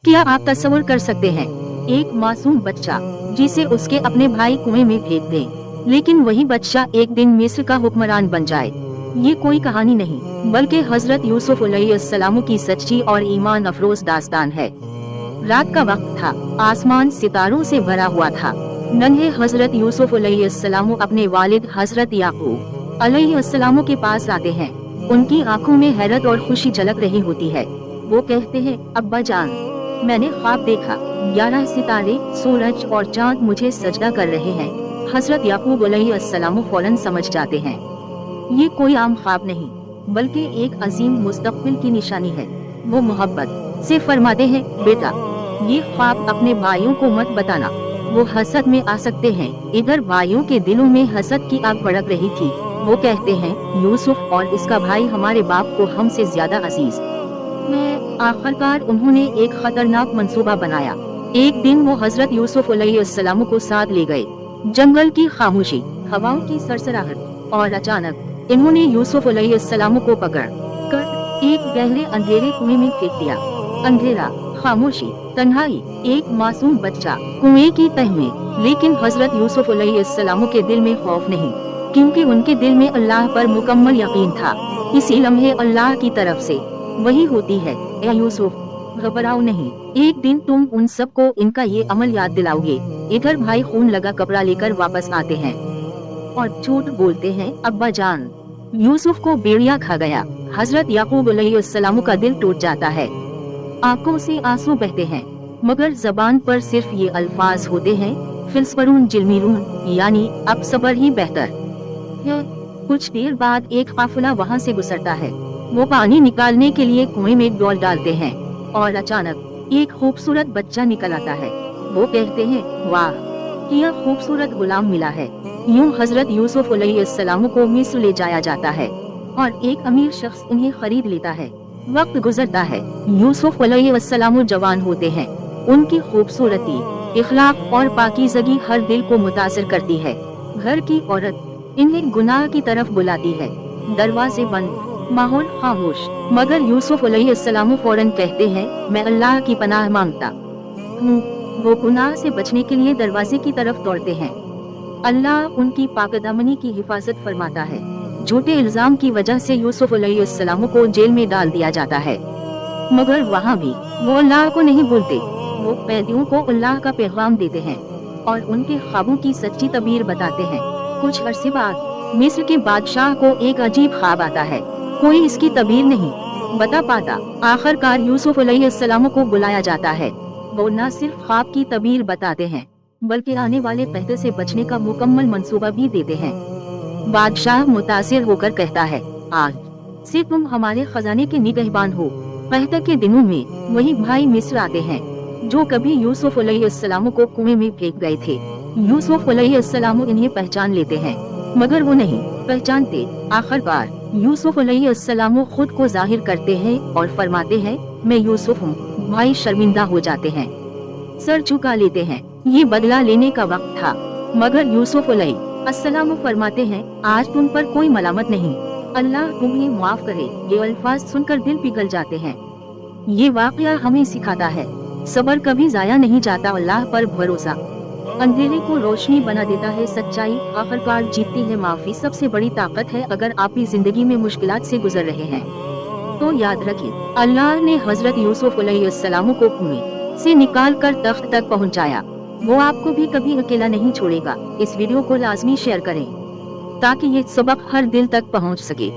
क्या आप तस्वीर कर सकते हैं एक मासूम बच्चा जिसे उसके अपने भाई कुएं में फेंक दे, लेकिन वही बच्चा एक दिन मिस्र का हुक्मरान बन जाए। ये कोई कहानी नहीं बल्कि हजरत यूसुफ अलैहिस्सलाम की सच्ची और ईमान अफरोज दास्तान है। रात का वक्त था, आसमान सितारों से भरा हुआ था। नन्हे हजरत यूसुफ अलैहिस्सलाम अपने वालिद हजरत याकूब अलैहिस्सलाम के पास आते हैं। उनकी आंखों में हैरत और खुशी झलक रही होती है। वो कहते हैं, अब्बा जान, मैंने ख्वाब देखा, 11 सितारे, सूरज और चांद मुझे सजदा कर रहे हैं। हजरत याकूब अलैहिस्सलाम फौरन समझ जाते हैं ये कोई आम ख्वाब नहीं बल्कि एक अजीम मुस्तक़बिल की निशानी है। वो मोहब्बत से फरमाते हैं, बेटा ये ख्वाब अपने भाइयों को मत बताना, वो हसद में आ सकते हैं। इधर भाइयों के दिलों में हसद की आग भड़क रही थी। वो कहते हैं, यूसुफ और इसका भाई हमारे बाप को हमसे ज्यादा अजीज है। आखिरकार उन्होंने एक खतरनाक मंसूबा बनाया। एक दिन वो हजरत यूसुफ अलैहिस्सलाम को साथ ले गए। जंगल की खामोशी, हवाओं की सरसराहट और अचानक इन्होंने यूसुफ अलैहिस्सलाम को पकड़ कर एक गहरे अंधेरे कुएं में फेंक दिया। अंधेरा, खामोशी, तन्हाई, एक मासूम बच्चा कुएं की तह में। लेकिन हजरत यूसुफ अलैहिस्सलाम के दिल में खौफ नहीं, क्योंकि उनके दिल में अल्लाह पर मुकम्मल यकीन था। इसी लम्हे अल्लाह की तरफ से वही होती है, ए यूसुफ, घबराओ नहीं, एक दिन तुम उन सबको इनका ये अमल याद दिलाओगे। इधर भाई खून लगा कपड़ा लेकर वापस आते हैं और झूठ बोलते हैं, अब्बा जान, यूसुफ को भेड़िया खा गया। हजरत याकूब अलैहिस्सलाम का दिल टूट जाता है, आंखों से आंसू बहते हैं, मगर जबान पर सिर्फ ये अल्फाज होते हैं, फिल्सपरून जिलमीरून, यानी अब सबर ही बेहतर है। कुछ देर बाद एक काफिला वहाँ से गुजरता है। वो पानी निकालने के लिए कुएं में डोल डालते हैं और अचानक एक खूबसूरत बच्चा निकल आता है। वो कहते हैं, वाह, यह खूबसूरत गुलाम मिला है। यूं हजरत यूसुफ अलैहिस्सलाम को मिस्र ले जाया जाता है और एक अमीर शख्स इन्हें खरीद लेता है। वक्त गुजरता है, यूसुफ अलैहिस्सलाम जवान होते हैं। उनकी खूबसूरती, इखलाक और पाकीज़गी हर दिल को मुतासिर करती है। घर की औरत इन्हें गुनाह की तरफ बुलाती है। दरवाजे बंद, माहौल खामोश, मगर यूसुफ अलैहिस्सलाम फौरन कहते हैं, मैं अल्लाह की पनाह मांगता हूँ। वो गुनाह से बचने के लिए दरवाजे की तरफ दौड़ते हैं। अल्लाह उनकी पाकदामनी की हिफाजत फरमाता है। झूठे इल्जाम की वजह से यूसुफ अलैहिस्सलाम को जेल में डाल दिया जाता है, मगर वहाँ भी वो अल्लाह को नहीं भूलते। वो कैदियों को अल्लाह का पैगाम देते हैं और उनके ख्वाबों की सच्ची तबीर बताते हैं। कुछ अरसे बाद मिस्र के बादशाह को एक अजीब ख्वाब आता है। कोई इसकी तबीर नहीं बता पाता। आखिरकार यूसुफ अलैहिस्सलाम को बुलाया जाता है। वो न सिर्फ ख्वाब की तबीर बताते हैं बल्कि आने वाले कहते से बचने का मुकम्मल मंसूबा भी देते हैं। बादशाह मुतासिर होकर कहता है, आज से तुम हमारे खजाने के निगहबान हो। कहते के दिनों में वही भाई मिस्र आते हैं जो कभी यूसुफ अलैहिस्सलाम को कुएं में फेंक गए थे। यूसुफ अलैहिस्सलाम इन्हें पहचान लेते हैं, मगर वो नहीं पहचानते। आखिरकार यूसुफ अलैहिस्सलाम खुद को जाहिर करते हैं और फरमाते हैं, मैं यूसुफ हूँ। भाई शर्मिंदा हो जाते हैं, सर झुका लेते हैं। ये बदला लेने का वक्त था, मगर यूसुफ अलैहिस्सलाम फरमाते हैं, आज तुम पर कोई मलामत नहीं, अल्लाह तुम्हें माफ करे। ये अल्फाज सुनकर दिल पिघल जाते हैं। ये वाकया हमें सिखाता है, सबर कभी जाया नहीं जाता, अल्लाह पर भरोसा अंधेरे को रोशनी बना देता है। सच्चाई आखिरकार जीतती है। माफी सबसे बड़ी ताकत है। अगर आप भी जिंदगी में मुश्किलात से गुजर रहे हैं तो याद रखिए, अल्लाह ने हजरत यूसुफ अलैहिस्सलाम को कुएं से निकाल कर तख्त तक पहुंचाया। वो आपको भी कभी अकेला नहीं छोड़ेगा। इस वीडियो को लाजमी शेयर करें ताकि ये सबक हर दिल तक पहुंच सके।